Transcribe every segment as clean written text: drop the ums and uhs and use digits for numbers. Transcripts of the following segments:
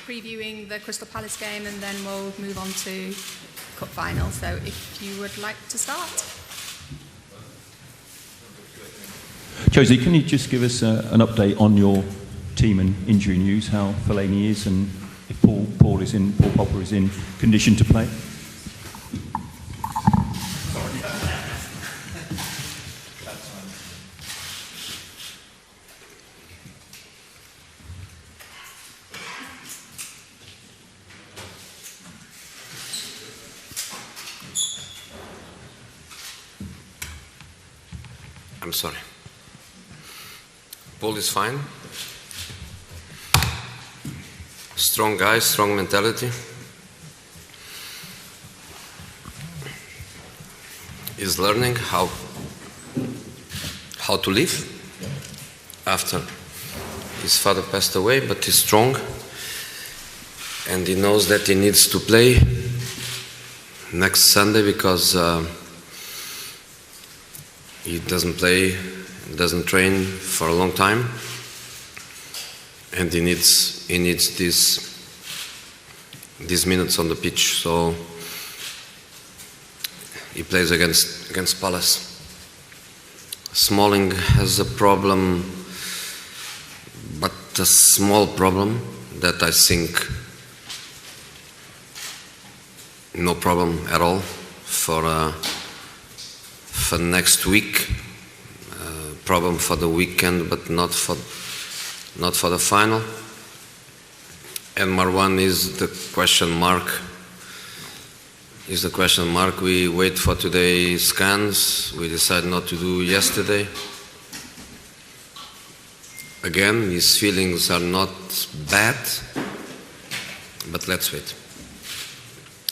previewing the Crystal Palace game, and then we'll move on to Cup final. So if you would like to start. Josie, can you just give us an update on your team and injury news, how Fellaini is, and if Paul Pogba is in condition to play? I'm sorry. Paul is fine. Strong guy, strong mentality. He's learning how to live after his father passed away, but he's strong and he knows that he needs to play next Sunday because he doesn't doesn't train for a long time, and he needs these minutes on the pitch. So he plays against Palace. Smalling has a problem, but a small problem that I think no problem at all for next week. Problem for the weekend, but not for the final. And Marwan is the question mark. We wait for today's scans. We decided not to do yesterday. Again, his feelings are not bad, but let's wait.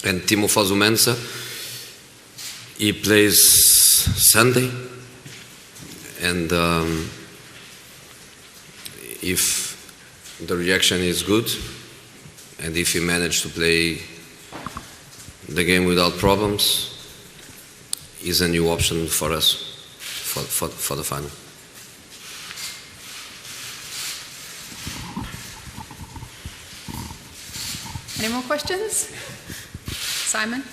And Timo Fosu-Mensah, he plays Sunday. And if the reaction is good, and if he managed to play the game without problems, is a new option for us for the final. Any more questions? Simon?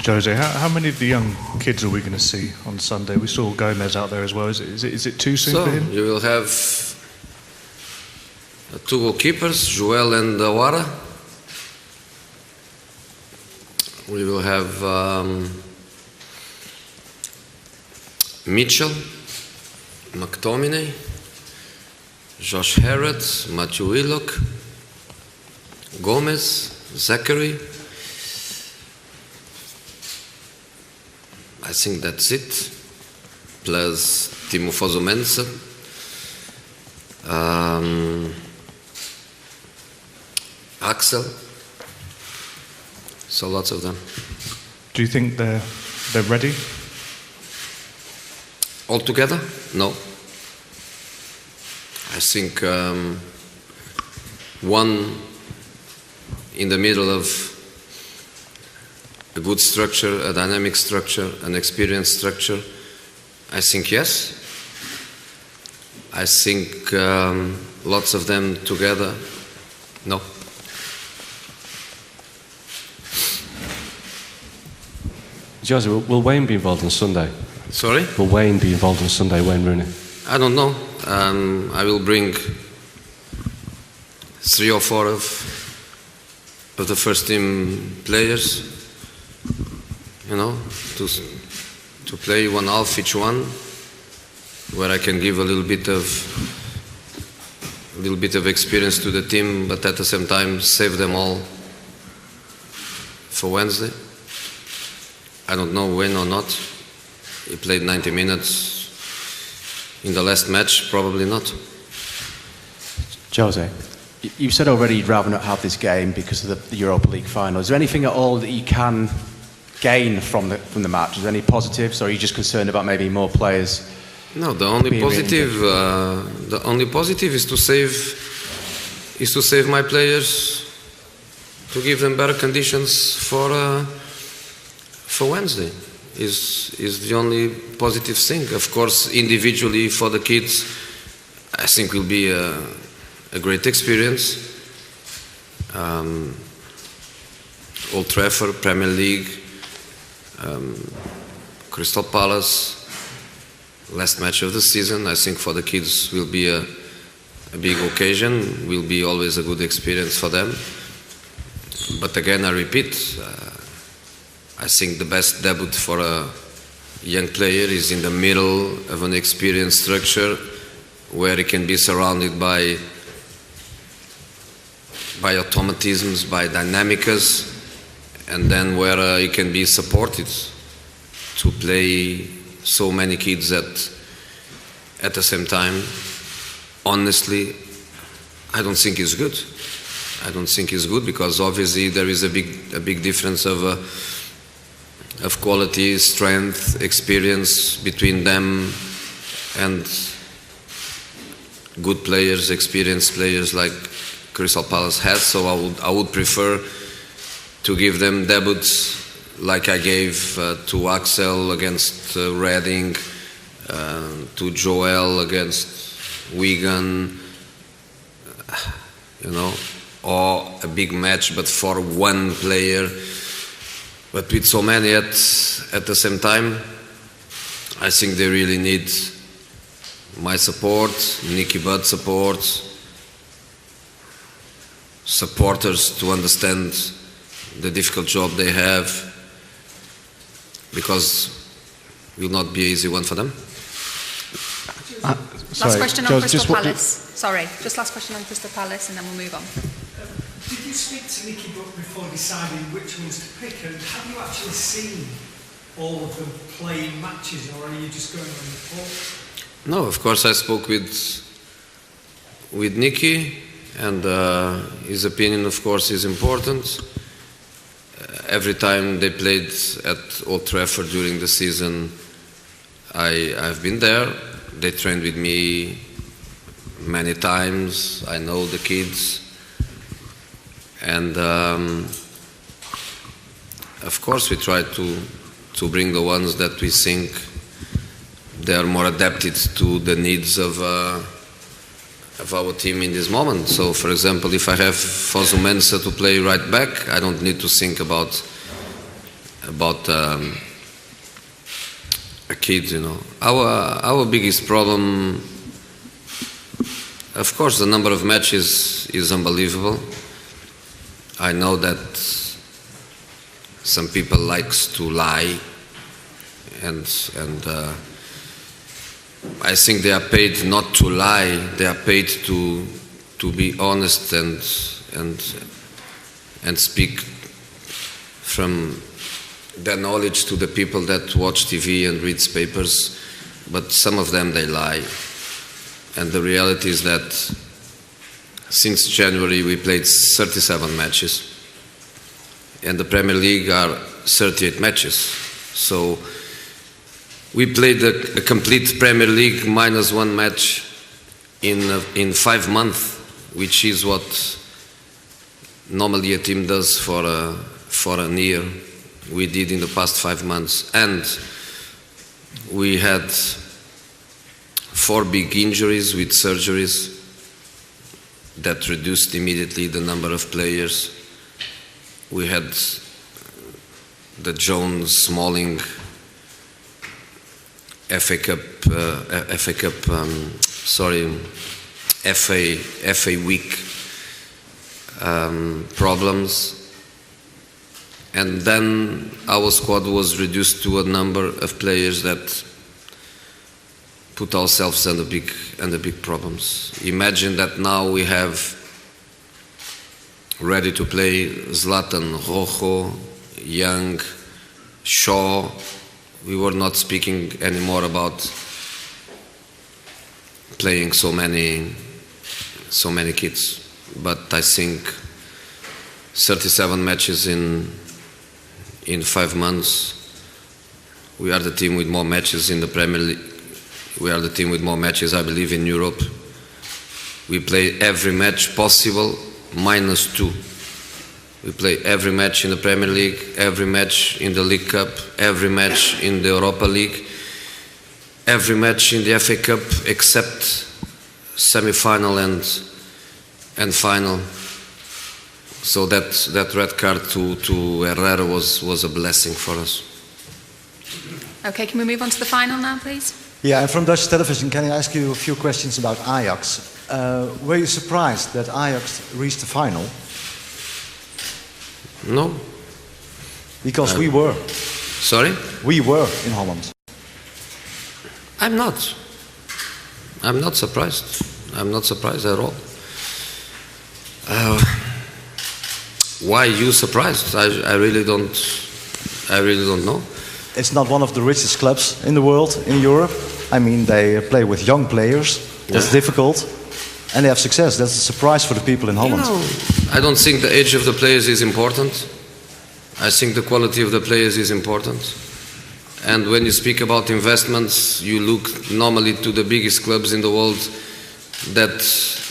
Jose, how many of the young kids are we going to see on Sunday? We saw Gomez out there as well. Is it too soon for him? You will have two goalkeepers, Joel and Awara. We will have Mitchell, McTominay, Josh Harrod, Matthew Willock, Gomez, Zachary. I think that's it, plus Timo Fosu-Mensah, Axel, so lots of them. Do you think they're ready? All together? No. I think one in the middle of a good structure, a dynamic structure, an experienced structure, I think yes. I think lots of them together, no. Jose, will Wayne be involved on Sunday? Sorry? Will Wayne be involved on Sunday, Wayne Rooney? I don't know. I will bring 3 or 4 of the first team players, to play one half each one, where I can give a little bit of experience to the team, but at the same time save them all for Wednesday. I don't know when or not. He played 90 minutes in the last match, probably not. Jose, you've said already you'd rather not have this game because of the Europa League final. Is there anything at all that you can gain from the match? Is there any positives, or are you just concerned about maybe more players? No, the only positive is to save my players, to give them better conditions for Wednesday. Is the only positive thing. Of course, individually for the kids, I think will be a great experience. Old Trafford, Premier League, Crystal Palace, last match of the season. I think for the kids will be a big occasion, will be always a good experience for them. But again, I repeat, I think the best debut for a young player is in the middle of an experienced structure where he can be surrounded by automatisms, by dynamicas, and then where he can be supported to play so many kids at the same time. Honestly, I don't think it's good. I don't think it's good because obviously there is a big difference of quality, strength, experience between them and good players, experienced players like Crystal Palace has. So I would prefer to give them debuts like I gave to Axel against Reading, to Joel against Wigan, or a big match but for one player. But with so many at the same time, I think they really need my support, Nicky Butt's support, supporters to understand the difficult job they have, because it will not be an easy one for them. Last question on Crystal Palace. Sorry, just last question on Crystal Palace and then we'll move on. Did you speak to Nicky Butt before deciding which ones to pick, and have you actually seen all of them playing matches, or are you just going on report? No, of course I spoke with Nicky, and his opinion, of course, is important. Every time they played at Old Trafford during the season, I've been there. They trained with me many times. I know the kids. And of course we try to bring the ones that we think they are more adapted to the needs of our team in this moment. So for example, if I have Fosu Mensah to play right back, I don't need to think about a kid, Our biggest problem, of course, the number of matches is unbelievable. I know that some people likes to lie, and I think they are paid not to lie. They are paid to be honest and speak from their knowledge to the people that watch TV and read papers. But some of them, they lie, and the reality is that since January we played 37 matches, and the Premier League are 38 matches. So we played a complete Premier League minus one match in 5 months, which is what normally a team does for a year. We did in the past 5 months, and we had 4 big injuries with surgeries that reduced immediately the number of players. We had the Jones Smalling FA week problems, and then our squad was reduced to a number of players that put ourselves under big problems. Imagine that now we have ready to play Zlatan, Rojo, Young, Shaw. We were not speaking anymore about playing so many kids. But I think 37 matches in 5 months. We are the team with more matches in the Premier League. We are the team with more matches, I believe, in Europe. We play every match possible, minus 2. We play every match in the Premier League, every match in the League Cup, every match in the Europa League, every match in the FA Cup, except semi-final and final. So that red card to Herrera was a blessing for us. Okay, can we move on to the final now, please? Yeah, and from Dutch television, can I ask you a few questions about Ajax? Were you surprised that Ajax reached the final? No. Because we were. Sorry? We were in Holland. I'm not. I'm not surprised. I'm not surprised at all. Why you surprised? I really don't know. It's not one of the richest clubs in the world, in Europe. I mean, they play with young players. That's difficult. And they have success. That's a surprise for the people in Holland. I don't think the age of the players is important. I think the quality of the players is important. And when you speak about investments, you look normally to the biggest clubs in the world that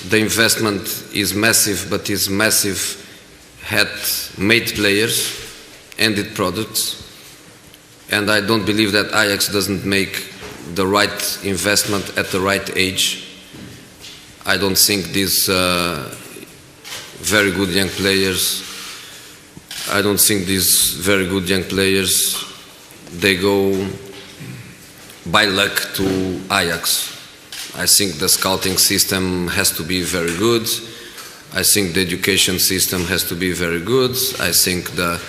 the investment is massive, but is massive had made players, ended products. And I don't believe that Ajax doesn't make the right investment at the right age. I don't think these very good young players, they go by luck to Ajax. I think the scouting system has to be very good. I think the education system has to be very good. I think the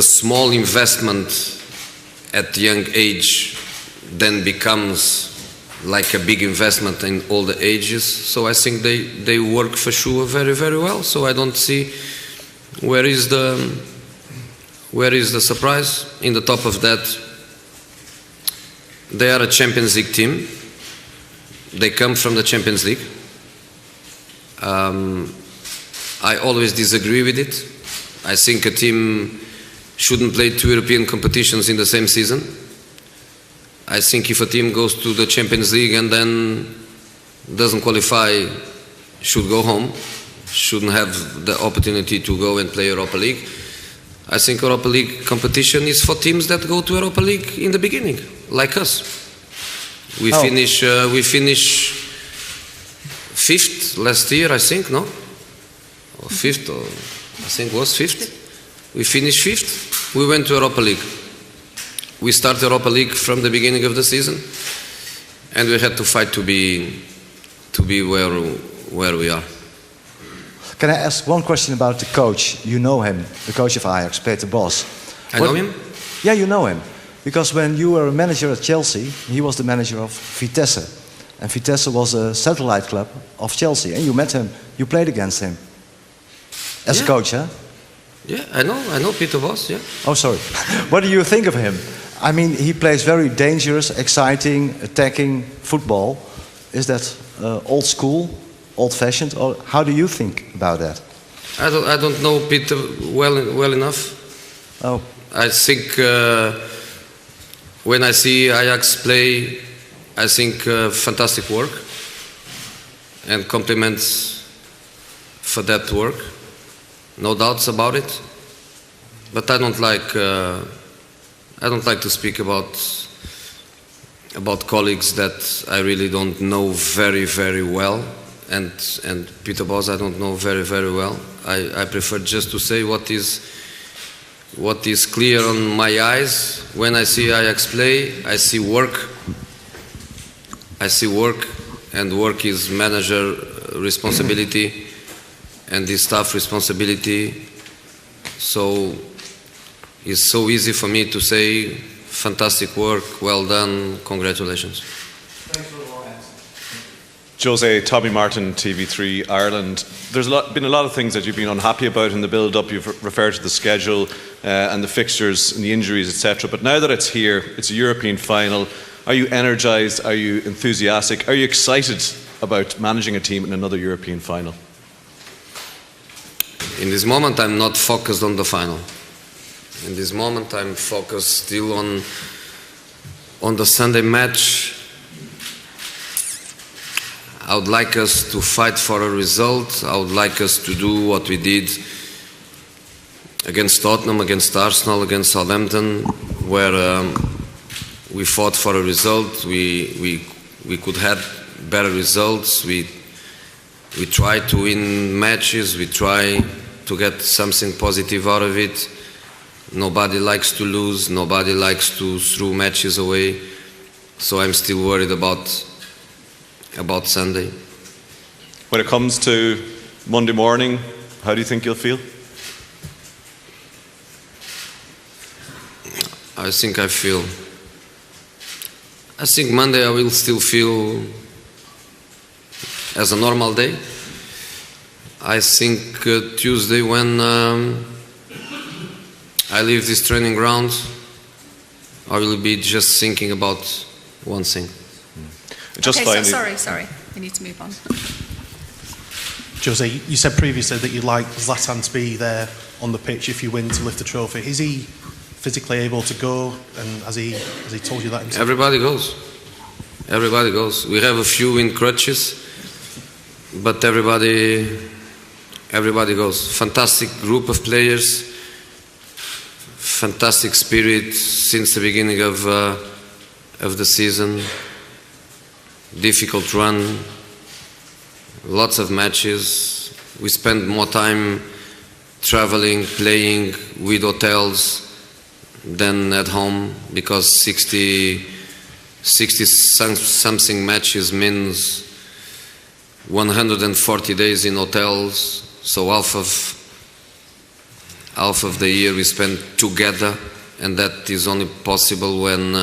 small investment at young age then becomes like a big investment in all the ages. So I think they work for sure very, very well. So I don't see where is the surprise. In the top of that, they are a Champions League team. They come from the Champions League. I always disagree with it. I think a team shouldn't play 2 European competitions in the same season. I think if a team goes to the Champions League and then doesn't qualify, should go home, shouldn't have the opportunity to go and play Europa League. I think Europa League competition is for teams that go to Europa League in the beginning, like us. We finish 5th last year, I think, no? Or 5th, or I think it was 5th. We finished 5th. We went to Europa League. We started Europa League from the beginning of the season, and we had to fight to be where we are. Can I ask one question about the coach? You know him, the coach of Ajax, Peter Bos. I know him? Yeah, you know him. Because when you were a manager at Chelsea, he was the manager of Vitesse. And Vitesse was a satellite club of Chelsea. And you met him, you played against him. As a coach, huh? Yeah, I know Peter Bos, yeah. Oh, sorry. What do you think of him? I mean, he plays very dangerous, exciting, attacking football. Is that old school, old-fashioned, or how do you think about that? I don't know Peter well enough. Oh. I think when I see Ajax play, I think fantastic work and compliments for that work. No doubts about it. But I don't like to speak about colleagues that I really don't know very, very well, and Peter Bos I don't know very, very well. I prefer just to say what is clear on my eyes. When I see Ajax play, I see work. And work is manager responsibility and the staff responsibility. So it's so easy for me to say, fantastic work, well done, congratulations. Jose, Tommy Martin, TV3 Ireland. There's been a lot of things that you've been unhappy about in the build-up. You've referred to the schedule and the fixtures and the injuries, etc. But now that it's here, it's a European final. Are you energised? Are you enthusiastic? Are you excited about managing a team in another European final? In this moment, I'm not focused on the final. In this moment, I'm focused still on the Sunday match. I would like us to fight for a result. I would like us to do what we did against Tottenham, against Arsenal, against Southampton, where we fought for a result. We could have better results. We We try to win matches, we try to get something positive out of it. Nobody likes to lose, nobody likes to throw matches away. So I'm still worried about Sunday. When it comes to Monday morning, how do you think you'll feel? I think Monday I will still feel as a normal day. I think Tuesday when I leave this training ground, I will be just thinking about one thing. Just okay, sorry. We need to move on. Jose, you said previously that you'd like Zlatan to be there on the pitch if you win to lift the trophy. Is he physically able to go, and has he told you that himself? Everybody goes. We have a few in crutches, but everybody goes. Fantastic group of players, fantastic spirit since the beginning of the season. Difficult run, lots of matches. We spend more time traveling, playing with hotels than at home, because 60 something matches means 140 days in hotels. So half of the year we spend together, and that is only possible when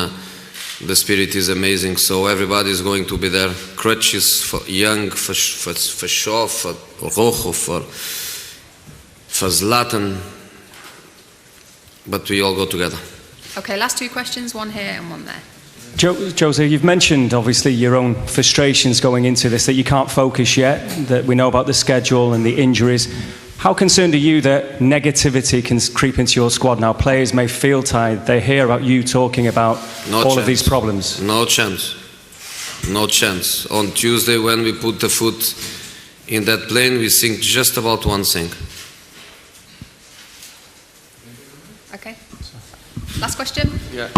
the spirit is amazing. So everybody is going to be there. Crutches for Young, for Shaw, for Rojo, for Zlatan, but we all go together. Okay, last two questions, one here and one there. Jose, you've mentioned obviously your own frustrations going into this, that you can't focus yet, that we know about the schedule and the injuries. How concerned are you that negativity can creep into your squad now? Players may feel tired, they hear about you talking about of these problems. No chance. On Tuesday when we put the foot in that plane, we think just about one thing. Okay. Last question? Yeah.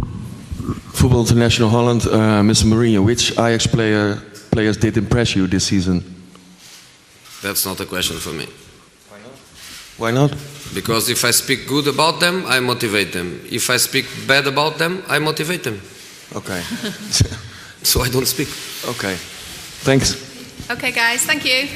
Football International Holland, Mr. Mourinho, which Ajax players did impress you this season? That's not a question for me. Why not? Because if I speak good about them, I motivate them. If I speak bad about them, I motivate them. Okay. So I don't speak. Okay. Thanks. Okay, guys, thank you.